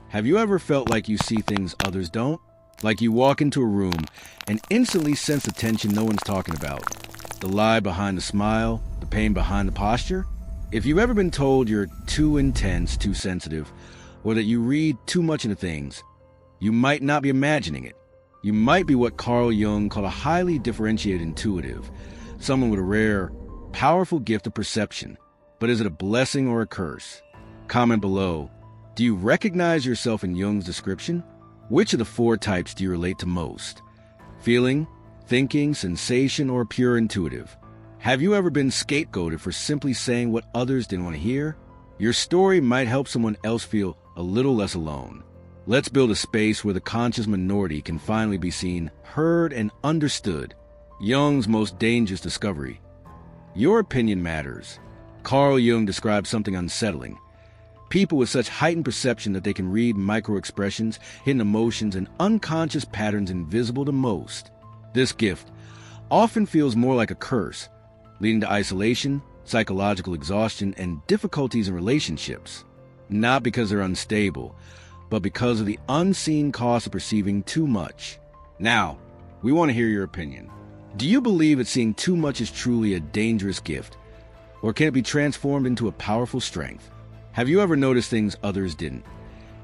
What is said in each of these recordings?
Have you ever felt like you see things others don't? Like you walk into a room and instantly sense the tension no one's talking about? The lie behind the smile, the pain behind the posture? If you've ever been told you're too intense, too sensitive, or that you read too much into things, you might not be imagining it. You might be what Carl Jung called a highly differentiated intuitive, someone with a rare, powerful gift of perception. But is it a blessing or a curse? Comment below. Do you recognize yourself in Jung's description? Which of the 4 types do you relate to most? Feeling, thinking, sensation, or pure intuitive? Have you ever been scapegoated for simply saying what others didn't want to hear? Your story might help someone else feel a little less alone. Let's build a space where the conscious minority can finally be seen, heard, and understood. Jung's most dangerous discovery. Your opinion matters. Carl Jung describes something unsettling. People with such heightened perception that they can read micro-expressions, hidden emotions, and unconscious patterns invisible to most. This gift often feels more like a curse, leading to isolation, psychological exhaustion, and difficulties in relationships. Not because they're unstable, but because of the unseen cost of perceiving too much. Now, we want to hear your opinion. Do you believe that seeing too much is truly a dangerous gift, or can it be transformed into a powerful strength? Have you ever noticed things others didn't,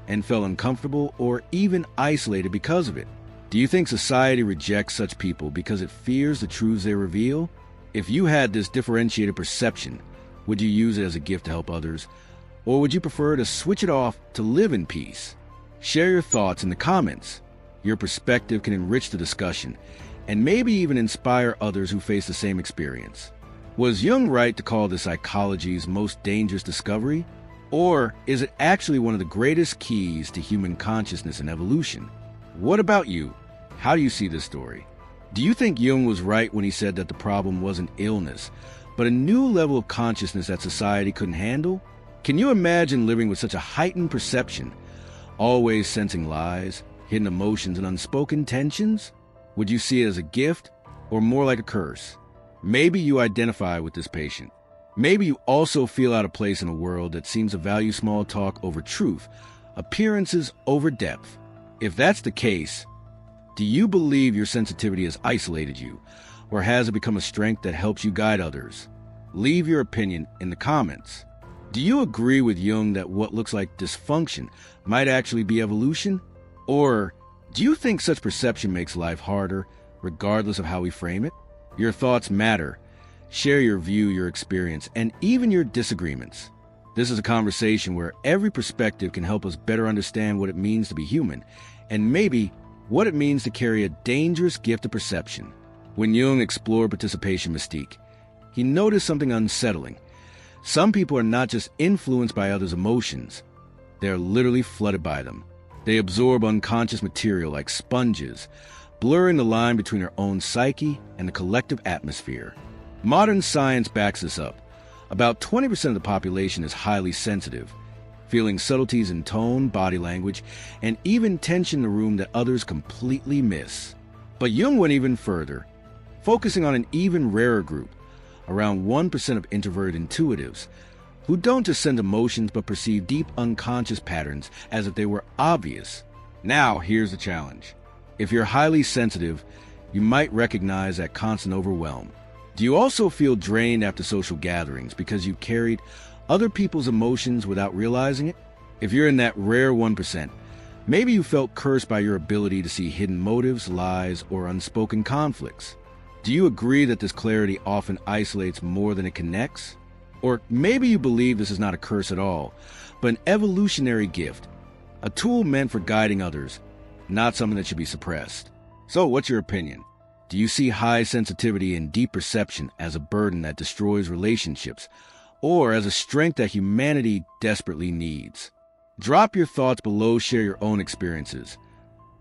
and felt uncomfortable or even isolated because of it? Do you think society rejects such people because it fears the truths they reveal? If you had this differentiated perception, would you use it as a gift to help others, or would you prefer to switch it off to live in peace? Share your thoughts in the comments. Your perspective can enrich the discussion, and maybe even inspire others who face the same experience. Was Jung right to call this psychology's most dangerous discovery? Or is it actually one of the greatest keys to human consciousness and evolution? What about you? How do you see this story? Do you think Jung was right when he said that the problem wasn't illness, but a new level of consciousness that society couldn't handle? Can you imagine living with such a heightened perception, always sensing lies, hidden emotions, and unspoken tensions? Would you see it as a gift or more like a curse? Maybe you identify with this patient. Maybe you also feel out of place in a world that seems to value small talk over truth, appearances over depth. If that's the case, do you believe your sensitivity has isolated you, or has it become a strength that helps you guide others? Leave your opinion in the comments. Do you agree with Jung that what looks like dysfunction might actually be evolution? Or do you think such perception makes life harder, regardless of how we frame it? Your thoughts matter. Share your view, your experience, and even your disagreements. This is a conversation where every perspective can help us better understand what it means to be human, and maybe what it means to carry a dangerous gift of perception. When Jung explored participation mystique, he noticed something unsettling. Some people are not just influenced by others' emotions, they are literally flooded by them. They absorb unconscious material like sponges, blurring the line between their own psyche and the collective atmosphere. Modern science backs this up. About 20% of the population is highly sensitive, feeling subtleties in tone, body language, and even tension in the room that others completely miss. But Jung went even further, focusing on an even rarer group, around 1% of introverted intuitives, who don't just send emotions but perceive deep unconscious patterns as if they were obvious. Now, here's the challenge. If you're highly sensitive, you might recognize that constant overwhelm. Do you also feel drained after social gatherings because you carried other people's emotions without realizing it? If you're in that rare 1%, maybe you felt cursed by your ability to see hidden motives, lies, or unspoken conflicts. Do you agree that this clarity often isolates more than it connects? Or maybe you believe this is not a curse at all, but an evolutionary gift, a tool meant for guiding others, not something that should be suppressed. So, what's your opinion? Do you see high sensitivity and deep perception as a burden that destroys relationships, or as a strength that humanity desperately needs? Drop your thoughts below, share your own experiences,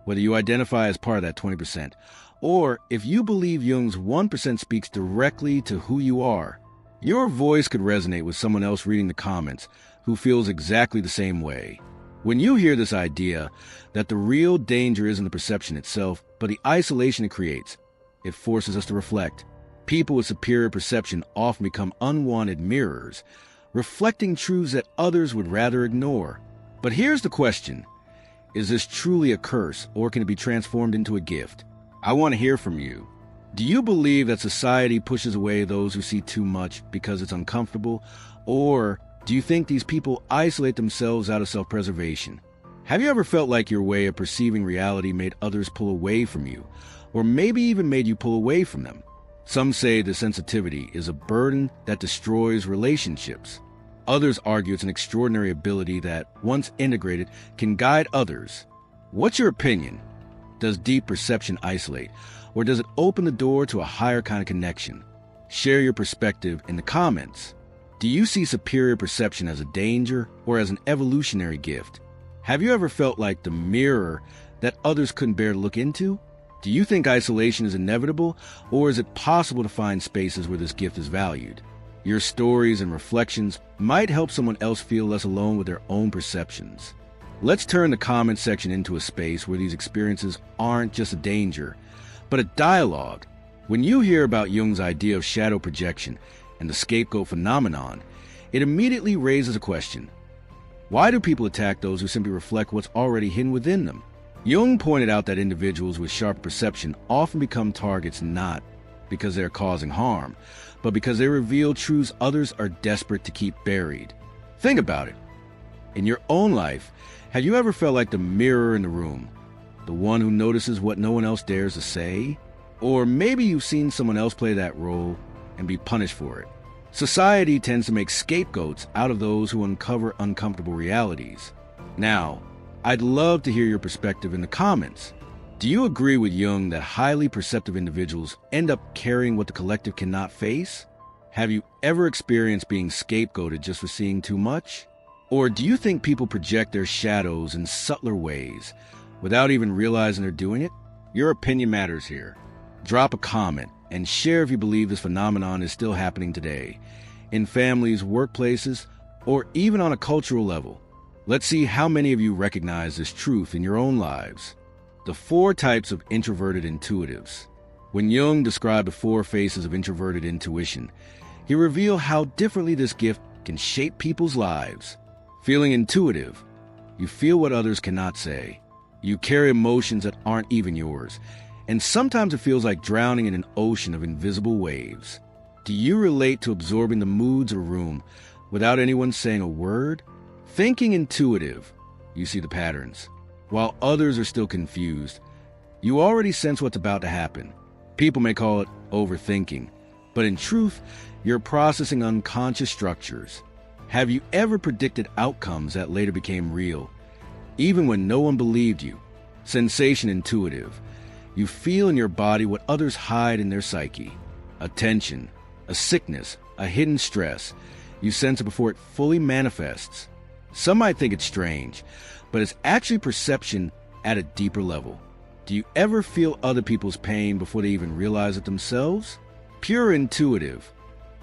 whether you identify as part of that 20%, or if you believe Jung's 1% speaks directly to who you are. Your voice could resonate with someone else reading the comments who feels exactly the same way. When you hear this idea that the real danger isn't the perception itself, but the isolation it creates, it forces us to reflect. People with superior perception often become unwanted mirrors, reflecting truths that others would rather ignore. But here's the question. Is this truly a curse, or can it be transformed into a gift? I want to hear from you. Do you believe that society pushes away those who see too much because it's uncomfortable, or do you think these people isolate themselves out of self-preservation? Have you ever felt like your way of perceiving reality made others pull away from you, or maybe even made you pull away from them? Some say the sensitivity is a burden that destroys relationships. Others argue it's an extraordinary ability that, once integrated, can guide others. What's your opinion? Does deep perception isolate, or does it open the door to a higher kind of connection? Share your perspective in the comments. Do you see superior perception as a danger or as an evolutionary gift? Have you ever felt like the mirror that others couldn't bear to look into? Do you think isolation is inevitable, or is it possible to find spaces where this gift is valued? Your stories and reflections might help someone else feel less alone with their own perceptions. Let's turn the comment section into a space where these experiences aren't just a danger, but a dialogue. When you hear about Jung's idea of shadow projection and the scapegoat phenomenon, it immediately raises a question. Why do people attack those who simply reflect what's already hidden within them? Jung pointed out that individuals with sharp perception often become targets not because they're causing harm, but because they reveal truths others are desperate to keep buried. Think about it. In your own life, have you ever felt like the mirror in the room, the one who notices what no one else dares to say? Or maybe you've seen someone else play that role and be punished for it. Society tends to make scapegoats out of those who uncover uncomfortable realities. Now, I'd love to hear your perspective in the comments. Do you agree with Jung that highly perceptive individuals end up carrying what the collective cannot face? Have you ever experienced being scapegoated just for seeing too much? Or do you think people project their shadows in subtler ways without even realizing they're doing it? Your opinion matters here. Drop a comment and share if you believe this phenomenon is still happening today, in families, workplaces, or even on a cultural level. Let's see how many of you recognize this truth in your own lives. The 4 types of introverted intuitives. When Jung described the 4 phases of introverted intuition, he revealed how differently this gift can shape people's lives. Feeling intuitive, you feel what others cannot say. You carry emotions that aren't even yours, and sometimes it feels like drowning in an ocean of invisible waves. Do you relate to absorbing the moods of a room without anyone saying a word? Thinking intuitive, you see the patterns. While others are still confused, you already sense what's about to happen. People may call it overthinking, but in truth, you're processing unconscious structures. Have you ever predicted outcomes that later became real, even when no one believed you? Sensation intuitive. You feel in your body what others hide in their psyche. A tension, a sickness, a hidden stress. You sense it before it fully manifests. Some might think it's strange, but it's actually perception at a deeper level. Do you ever feel other people's pain before they even realize it themselves? Pure intuitive.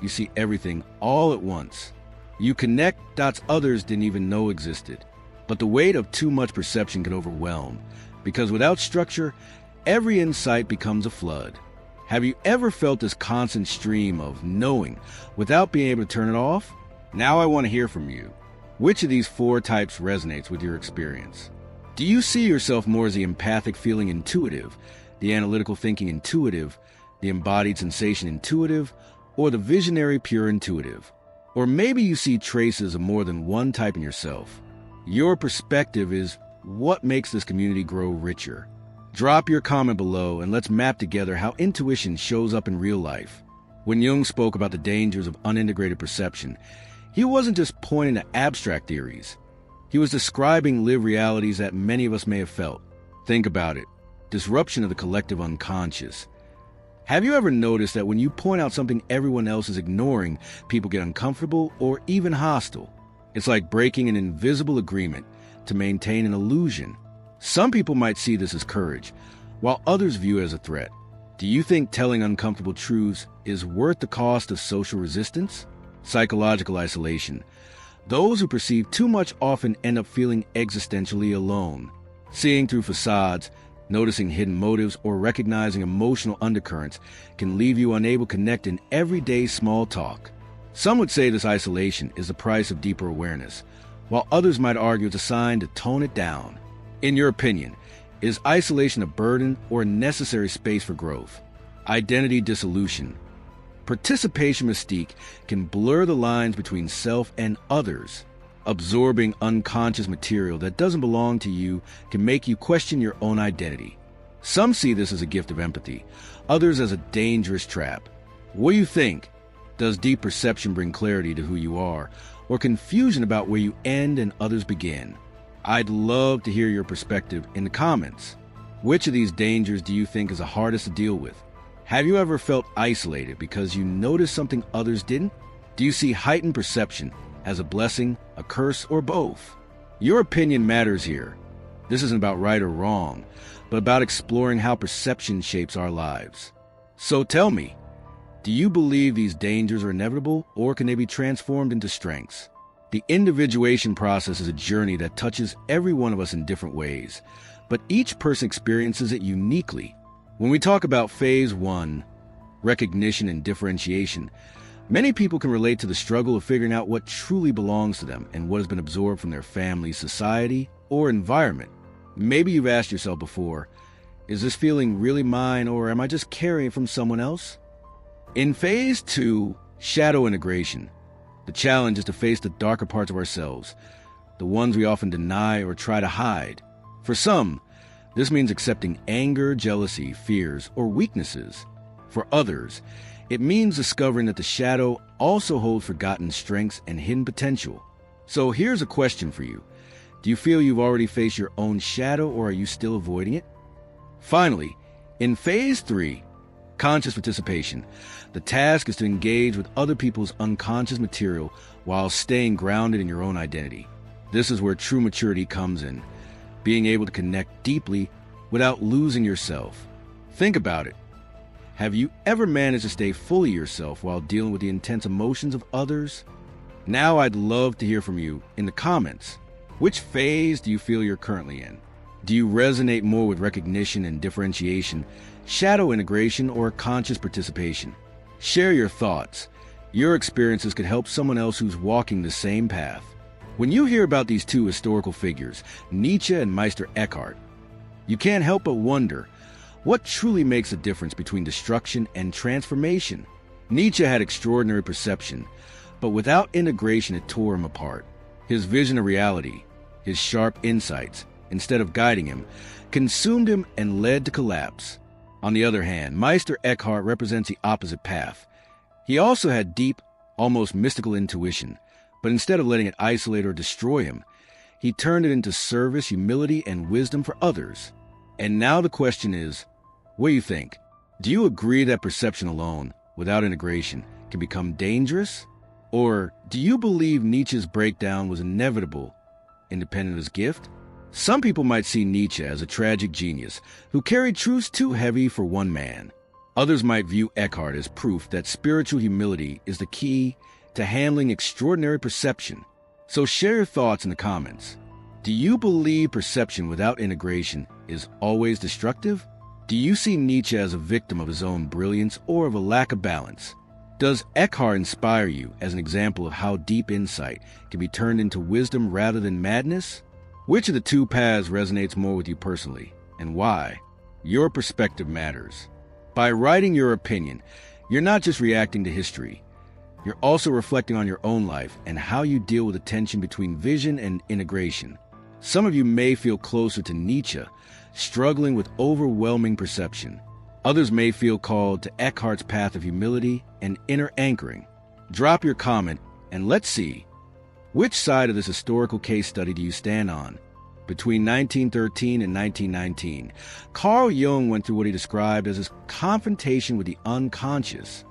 You see everything all at once. You connect dots others didn't even know existed. But the weight of too much perception can overwhelm, because without structure, every insight becomes a flood. Have you ever felt this constant stream of knowing without being able to turn it off? Now I want to hear from you. Which of these 4 types resonates with your experience? Do you see yourself more as the empathic feeling intuitive, the analytical thinking intuitive, the embodied sensation intuitive, or the visionary pure intuitive? Or maybe you see traces of more than one type in yourself. Your perspective is what makes this community grow richer. Drop your comment below and let's map together how intuition shows up in real life. When Jung spoke about the dangers of unintegrated perception, he wasn't just pointing to abstract theories. He was describing lived realities that many of us may have felt. Think about it. Disruption of the collective unconscious. Have you ever noticed that when you point out something everyone else is ignoring, people get uncomfortable or even hostile? It's like breaking an invisible agreement to maintain an illusion. Some people might see this as courage, while others view it as a threat. Do you think telling uncomfortable truths is worth the cost of social resistance? Psychological isolation. Those who perceive too much often end up feeling existentially alone. Seeing through facades, noticing hidden motives, or recognizing emotional undercurrents can leave you unable to connect in everyday small talk. Some would say this isolation is the price of deeper awareness, while others might argue it's a sign to tone it down. In your opinion, is isolation a burden or a necessary space for growth? Identity dissolution. Participation mystique can blur the lines between self and others. Absorbing unconscious material that doesn't belong to you can make you question your own identity. Some see this as a gift of empathy, others as a dangerous trap. What do you think? Does deep perception bring clarity to who you are, or confusion about where you end and others begin? I'd love to hear your perspective in the comments. Which of these dangers do you think is the hardest to deal with? Have you ever felt isolated because you noticed something others didn't? Do you see heightened perception as a blessing, a curse, or both? Your opinion matters here. This isn't about right or wrong, but about exploring how perception shapes our lives. So tell me, do you believe these dangers are inevitable, or can they be transformed into strengths? The individuation process is a journey that touches every one of us in different ways, but each person experiences it uniquely. When we talk about phase 1, recognition and differentiation, many people can relate to the struggle of figuring out what truly belongs to them and what has been absorbed from their family, society, or environment. Maybe you've asked yourself before, is this feeling really mine, or am I just carrying it from someone else? In phase 2, shadow integration, the challenge is to face the darker parts of ourselves, the ones we often deny or try to hide. For some, this means accepting anger, jealousy, fears, or weaknesses. For others, it means discovering that the shadow also holds forgotten strengths and hidden potential. So here's a question for you. Do you feel you've already faced your own shadow, or are you still avoiding it? Finally, in phase 3, conscious participation, the task is to engage with other people's unconscious material while staying grounded in your own identity. This is where true maturity comes in, being able to connect deeply without losing yourself. Think about it. Have you ever managed to stay fully yourself while dealing with the intense emotions of others? Now I'd love to hear from you in the comments. Which phase do you feel you're currently in? Do you resonate more with recognition and differentiation, shadow integration, or conscious participation? Share your thoughts. Your experiences could help someone else who's walking the same path. When you hear about these two historical figures, Nietzsche and Meister Eckhart, you can't help but wonder, what truly makes a difference between destruction and transformation? Nietzsche had extraordinary perception, but without integration it tore him apart. His vision of reality, his sharp insights, instead of guiding him, consumed him and led to collapse. On the other hand, Meister Eckhart represents the opposite path. He also had deep, almost mystical intuition, but instead of letting it isolate or destroy him, he turned it into service, humility, and wisdom for others. And now the question is, what do you think? Do you agree that perception alone, without integration, can become dangerous? Or do you believe Nietzsche's breakdown was inevitable, independent of his gift? Some people might see Nietzsche as a tragic genius who carried truths too heavy for one man. Others might view Eckhart as proof that spiritual humility is the key to handling extraordinary perception. So share your thoughts in the comments. Do you believe perception without integration is always destructive? Do you see Nietzsche as a victim of his own brilliance or of a lack of balance? Does Eckhart inspire you as an example of how deep insight can be turned into wisdom rather than madness? Which of the two paths resonates more with you personally, and why? Your perspective matters. By writing your opinion, you're not just reacting to history. You're also reflecting on your own life and how you deal with the tension between vision and integration. Some of you may feel closer to Nietzsche, struggling with overwhelming perception. Others may feel called to Eckhart's path of humility and inner anchoring. Drop your comment and let's see, which side of this historical case study do you stand on? Between 1913 and 1919, Carl Jung went through what he described as his confrontation with the unconscious.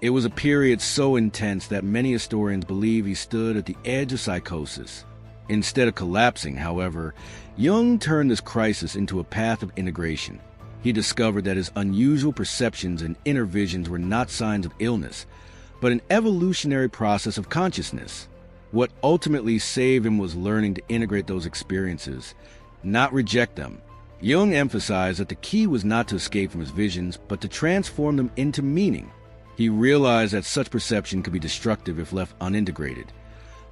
It was a period so intense that many historians believe he stood at the edge of psychosis. Instead of collapsing, however, Jung turned this crisis into a path of integration. He discovered that his unusual perceptions and inner visions were not signs of illness, but an evolutionary process of consciousness. What ultimately saved him was learning to integrate those experiences, not reject them. Jung emphasized that the key was not to escape from his visions, but to transform them into meaning. He realized that such perception could be destructive if left unintegrated.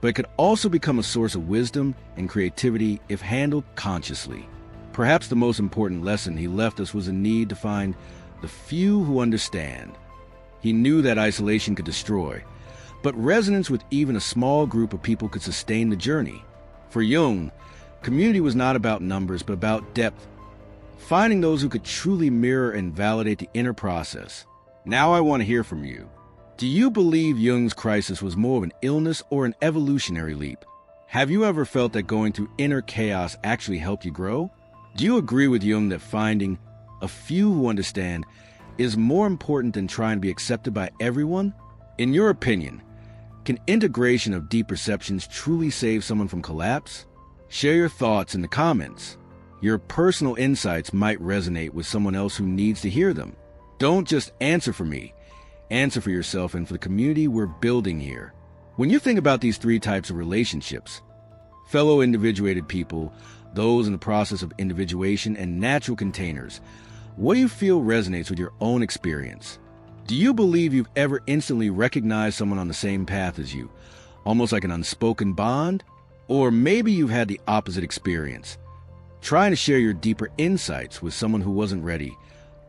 but it could also become a source of wisdom and creativity if handled consciously. Perhaps the most important lesson he left us was a need to find the few who understand. He knew that isolation could destroy, but resonance with even a small group of people could sustain the journey. For Jung, community was not about numbers, but about depth, finding those who could truly mirror and validate the inner process. Now I want to hear from you. Do you believe Jung's crisis was more of an illness or an evolutionary leap? Have you ever felt that going through inner chaos actually helped you grow? Do you agree with Jung that finding a few who understand is more important than trying to be accepted by everyone? In your opinion, can integration of deep perceptions truly save someone from collapse? Share your thoughts in the comments. Your personal insights might resonate with someone else who needs to hear them. Don't just answer for me. Answer for yourself and for the community we're building here. When you think about these three types of relationships, fellow individuated people, those in the process of individuation, and natural containers, what do you feel resonates with your own experience? Do you believe you've ever instantly recognized someone on the same path as you, almost like an unspoken bond? Or maybe you've had the opposite experience, trying to share your deeper insights with someone who wasn't ready,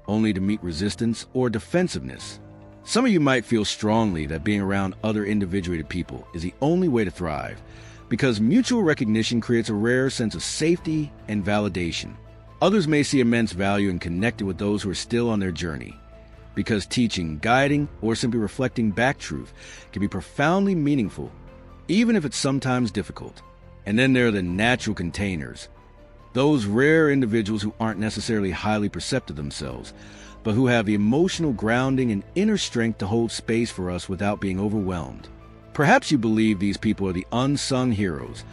only to meet resistance or defensiveness. Some of you might feel strongly that being around other individuated people is the only way to thrive, because mutual recognition creates a rare sense of safety and validation. Others may see immense value in connecting with those who are still on their journey, because teaching, guiding, or simply reflecting back truth can be profoundly meaningful, even if it's sometimes difficult. And then there are the natural containers, those rare individuals who aren't necessarily highly perceptive themselves, but who have the emotional grounding and inner strength to hold space for us without being overwhelmed. Perhaps you believe these people are the unsung heroes,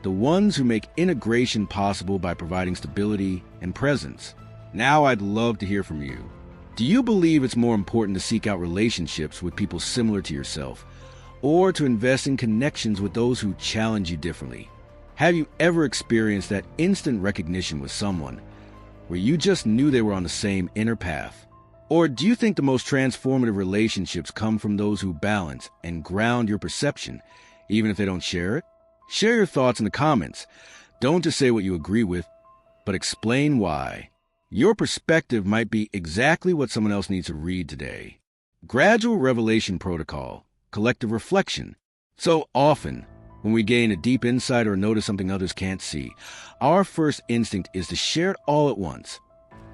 the ones who make integration possible by providing stability and presence. Now I'd love to hear from you. Do you believe it's more important to seek out relationships with people similar to yourself, or to invest in connections with those who challenge you differently? Have you ever experienced that instant recognition with someone, where you just knew they were on the same inner path? Or do you think the most transformative relationships come from those who balance and ground your perception, even if they don't share it? Share your thoughts in the comments. Don't just say what you agree with, but explain why. Your perspective might be exactly what someone else needs to read today. Gradual revelation protocol, collective reflection. So often, when we gain a deep insight or notice something others can't see, our first instinct is to share it all at once,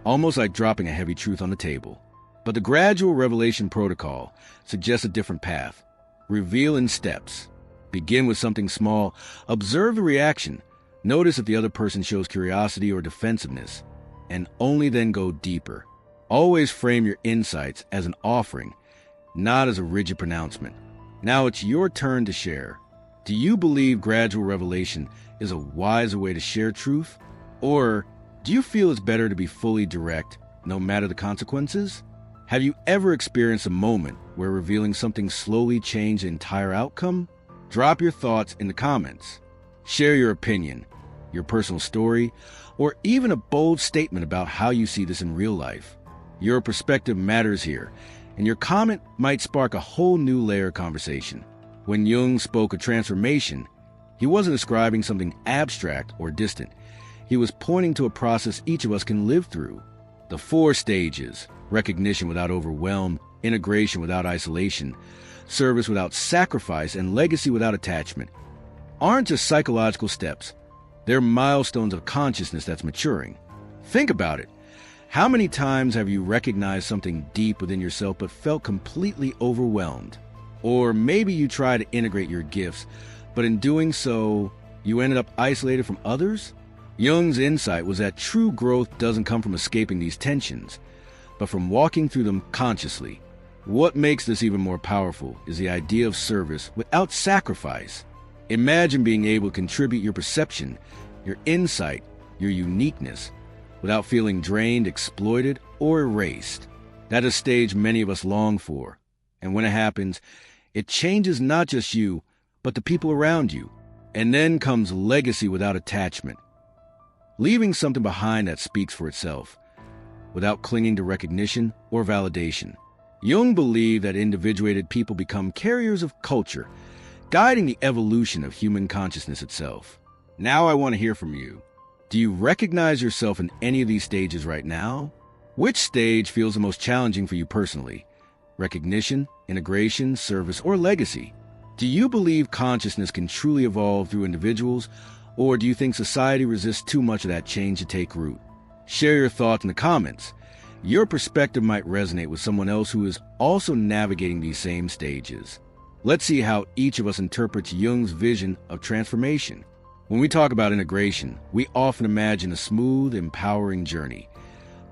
almost like dropping a heavy truth on the table. But the gradual revelation protocol suggests a different path. Reveal in steps. Begin with something small. Observe the reaction. Notice if the other person shows curiosity or defensiveness, and only then go deeper. Always frame your insights as an offering, not as a rigid pronouncement. Now it's your turn to share. Do you believe gradual revelation is a wiser way to share truth? Or do you feel it's better to be fully direct, no matter the consequences? Have you ever experienced a moment where revealing something slowly changed the entire outcome? Drop your thoughts in the comments. Share your opinion, your personal story, or even a bold statement about how you see this in real life. Your perspective matters here, and your comment might spark a whole new layer of conversation. When Jung spoke of transformation, he wasn't describing something abstract or distant. He was pointing to a process each of us can live through. The 4 stages: recognition without overwhelm, integration without isolation, service without sacrifice, and legacy without attachment, aren't just psychological steps. They're milestones of consciousness that's maturing. Think about it. How many times have you recognized something deep within yourself but felt completely overwhelmed? Or maybe you tried to integrate your gifts, but in doing so, you ended up isolated from others? Jung's insight was that true growth doesn't come from escaping these tensions, but from walking through them consciously. What makes this even more powerful is the idea of service without sacrifice. Imagine being able to contribute your perception, your insight, your uniqueness, without feeling drained, exploited, or erased. That is a stage many of us long for. And when it happens, it changes not just you, but the people around you. And then comes legacy without attachment. Leaving something behind that speaks for itself, without clinging to recognition or validation. Jung believed that individuated people become carriers of culture, guiding the evolution of human consciousness itself. Now I want to hear from you. Do you recognize yourself in any of these stages right now? Which stage feels the most challenging for you personally? Recognition, integration, service, or legacy? Do you believe consciousness can truly evolve through individuals, or do you think society resists too much of that change to take root? Share your thoughts in the comments. Your perspective might resonate with someone else who is also navigating these same stages. Let's see how each of us interprets Jung's vision of transformation. When we talk about integration, we often imagine a smooth, empowering journey.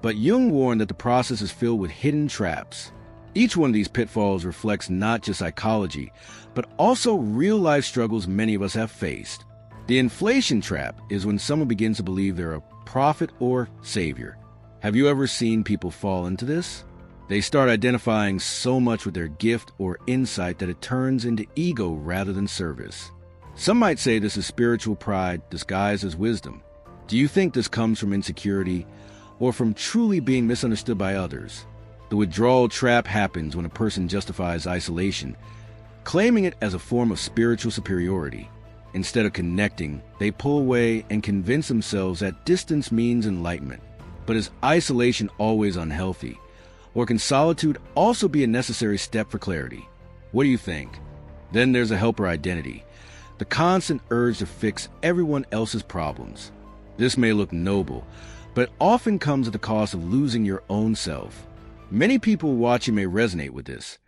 But Jung warned that the process is filled with hidden traps. Each one of these pitfalls reflects not just psychology, but also real-life struggles many of us have faced. The inflation trap is when someone begins to believe they're a prophet or savior. Have you ever seen people fall into this? They start identifying so much with their gift or insight that it turns into ego rather than service. Some might say this is spiritual pride disguised as wisdom. Do you think this comes from insecurity or from truly being misunderstood by others? The withdrawal trap happens when a person justifies isolation, claiming it as a form of spiritual superiority. Instead of connecting, they pull away and convince themselves that distance means enlightenment. But is isolation always unhealthy? Or can solitude also be a necessary step for clarity? What do you think? Then there's a helper identity, the constant urge to fix everyone else's problems. This may look noble, but it often comes at the cost of losing your own self. Many people watching may resonate with this.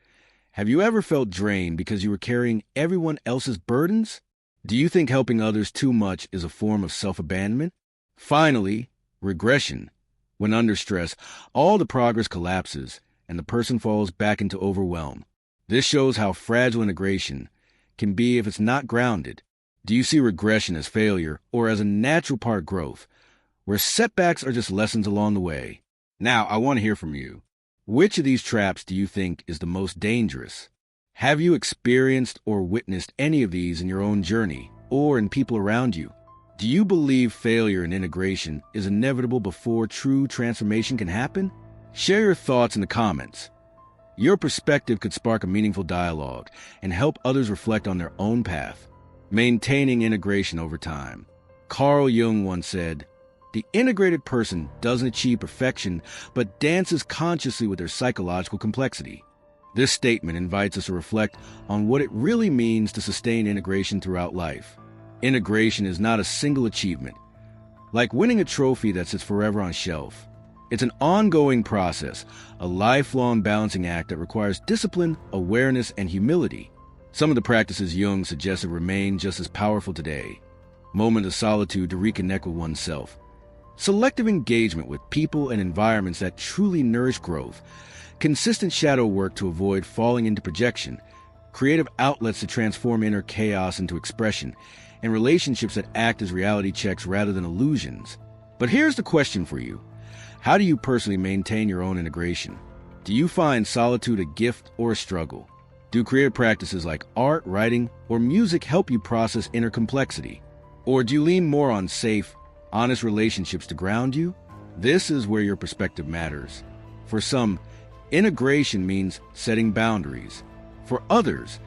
Have you ever felt drained because you were carrying everyone else's burdens? Do you think helping others too much is a form of self-abandonment? Finally, regression. When under stress, all the progress collapses and the person falls back into overwhelm. This shows how fragile integration can be if it's not grounded. Do you see regression as failure or as a natural part of growth, where setbacks are just lessons along the way? Now, I want to hear from you. Which of these traps do you think is the most dangerous? Have you experienced or witnessed any of these in your own journey or in people around you? Do you believe failure in integration is inevitable before true transformation can happen? Share your thoughts in the comments. Your perspective could spark a meaningful dialogue and help others reflect on their own path. Maintaining integration over time. Carl Jung once said, "The integrated person doesn't achieve perfection, but dances consciously with their psychological complexity." This statement invites us to reflect on what it really means to sustain integration throughout life. Integration is not a single achievement, like winning a trophy that sits forever on a shelf. It's an ongoing process, a lifelong balancing act that requires discipline, awareness, and humility. Some of the practices Jung suggested remain just as powerful today. Moments of solitude to reconnect with oneself. Selective engagement with people and environments that truly nourish growth. Consistent shadow work to avoid falling into projection. Creative outlets to transform inner chaos into expression. And relationships that act as reality checks rather than illusions. But here's the question for you. How do you personally maintain your own integration? Do you find solitude a gift or a struggle? Do creative practices like art, writing, or music help you process inner complexity? Or do you lean more on safe, honest relationships to ground you? This is where your perspective matters. For some, integration means setting boundaries. For others,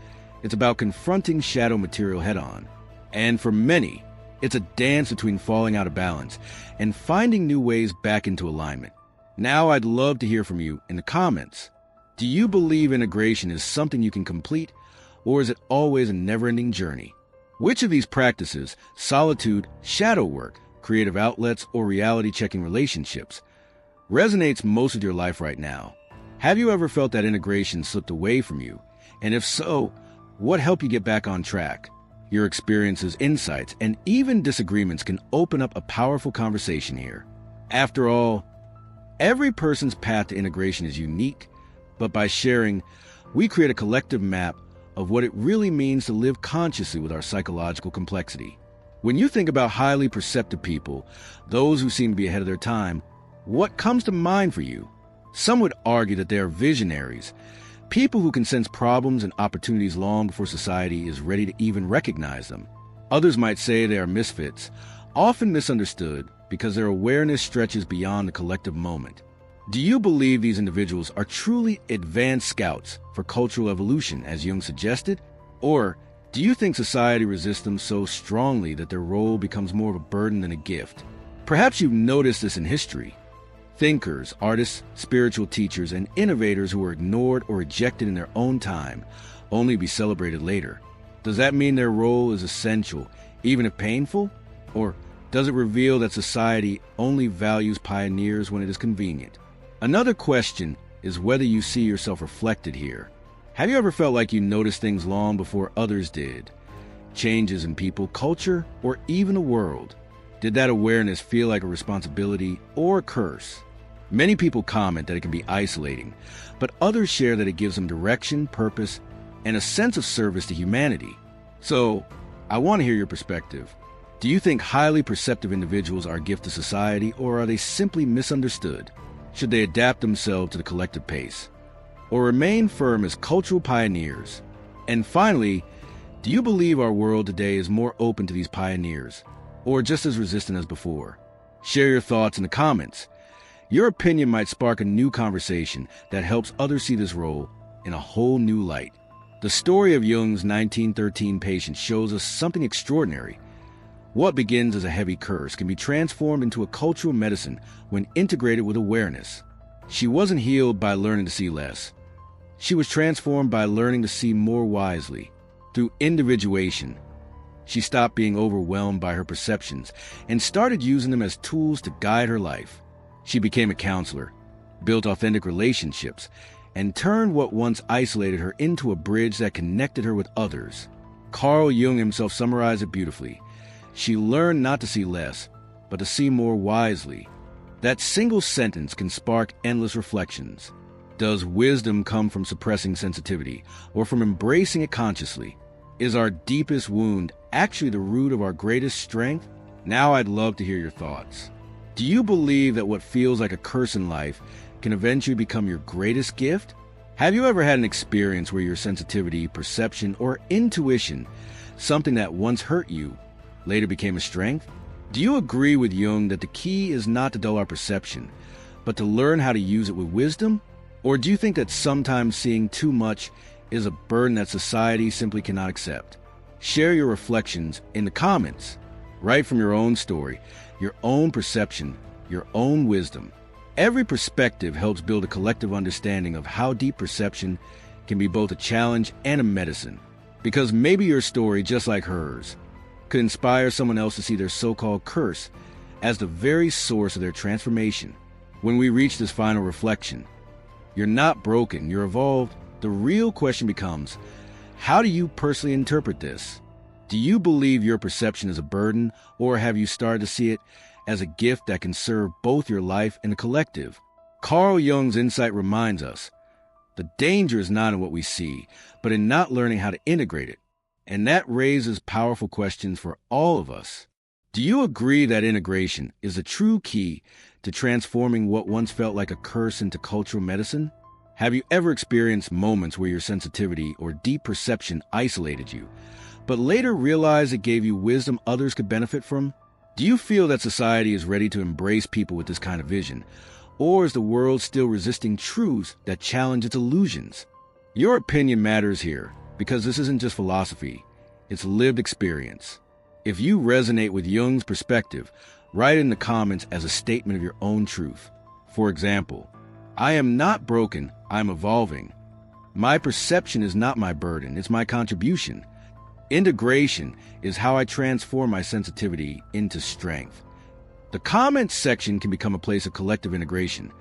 it's about confronting shadow material head-on. And for many, it's a dance between falling out of balance and finding new ways back into alignment. Now I'd love to hear from you in the comments. Do you believe integration is something you can complete, or is it always a never-ending journey? Which of these practices, solitude, shadow work, creative outlets, or reality-checking relationships, resonates most with your life right now? Have you ever felt that integration slipped away from you? And if so, what helped you get back on track? Your experiences, insights, and even disagreements can open up a powerful conversation here. After all, every person's path to integration is unique, but by sharing, we create a collective map of what it really means to live consciously with our psychological complexity. When you think about highly perceptive people, those who seem to be ahead of their time, what comes to mind for you? Some would argue that they are visionaries, people who can sense problems and opportunities long before society is ready to even recognize them. Others might say they are misfits, often misunderstood because their awareness stretches beyond the collective moment. Do you believe these individuals are truly advanced scouts for cultural evolution, as Jung suggested? Or Do you think society resists them so strongly that their role becomes more of a burden than a gift? Perhaps you've noticed this in history. Thinkers, artists, spiritual teachers, and innovators who were ignored or rejected in their own time, only to be celebrated later. Does that mean their role is essential, even if painful? Or does it reveal that society only values pioneers when it is convenient? Another question is whether you see yourself reflected here. Have you ever felt like you noticed things long before others did? Changes in people, culture, or even the world? Did that awareness feel like a responsibility or a curse? Many people comment that it can be isolating, but others share that it gives them direction, purpose, and a sense of service to humanity. So, I want to hear your perspective. Do you think highly perceptive individuals are a gift to society, or are they simply misunderstood? Should they adapt themselves to the collective pace, or remain firm as cultural pioneers? And finally, do you believe our world today is more open to these pioneers, or just as resistant as before? Share your thoughts in the comments. Your opinion might spark a new conversation that helps others see this role in a whole new light. The story of Jung's 1913 patient shows us something extraordinary. What begins as a heavy curse can be transformed into a cultural medicine when integrated with awareness. She wasn't healed by learning to see less. She was transformed by learning to see more wisely. Through individuation, she stopped being overwhelmed by her perceptions and started using them as tools to guide her life. She became a counselor, built authentic relationships, and turned what once isolated her into a bridge that connected her with others. Carl Jung himself summarized it beautifully. She learned not to see less, but to see more wisely. That single sentence can spark endless reflections. Does wisdom come from suppressing sensitivity, or from embracing it consciously? Is our deepest wound actually the root of our greatest strength? Now I'd love to hear your thoughts. Do you believe that what feels like a curse in life can eventually become your greatest gift? Have you ever had an experience where your sensitivity, perception, or intuition, something that once hurt you, later became a strength? Do you agree with Jung that the key is not to dull our perception, but to learn how to use it with wisdom? Or do you think that sometimes seeing too much is a burden that society simply cannot accept? Share your reflections in the comments. Write from your own story, your own perception, your own wisdom. Every perspective helps build a collective understanding of how deep perception can be both a challenge and a medicine. Because maybe your story, just like hers, could inspire someone else to see their so-called curse as the very source of their transformation. When we reach this final reflection, you're not broken, you're evolved. The real question becomes, how do you personally interpret this? Do you believe your perception is a burden, or have you started to see it as a gift that can serve both your life and the collective? Carl Jung's insight reminds us, the danger is not in what we see, but in not learning how to integrate it. And that raises powerful questions for all of us. Do you agree that integration is the true key to transforming what once felt like a curse into cultural medicine? Have you ever experienced moments where your sensitivity or deep perception isolated you, but later realized it gave you wisdom others could benefit from? Do you feel that society is ready to embrace people with this kind of vision, or is the world still resisting truths that challenge its illusions? Your opinion matters here, because this isn't just philosophy, it's lived experience. If you resonate with Jung's perspective, write in the comments as a statement of your own truth. For example, I am not broken, I'm evolving. My perception is not my burden, it's my contribution. Integration is how I transform my sensitivity into strength. The comments section can become a place of collective integration,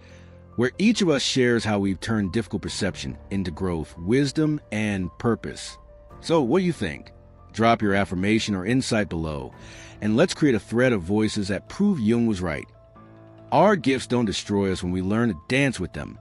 where each of us shares how we've turned difficult perception into growth, wisdom, and purpose. So what do you think? Drop your affirmation or insight below, and let's create a thread of voices that prove Jung was right. Our gifts don't destroy us when we learn to dance with them.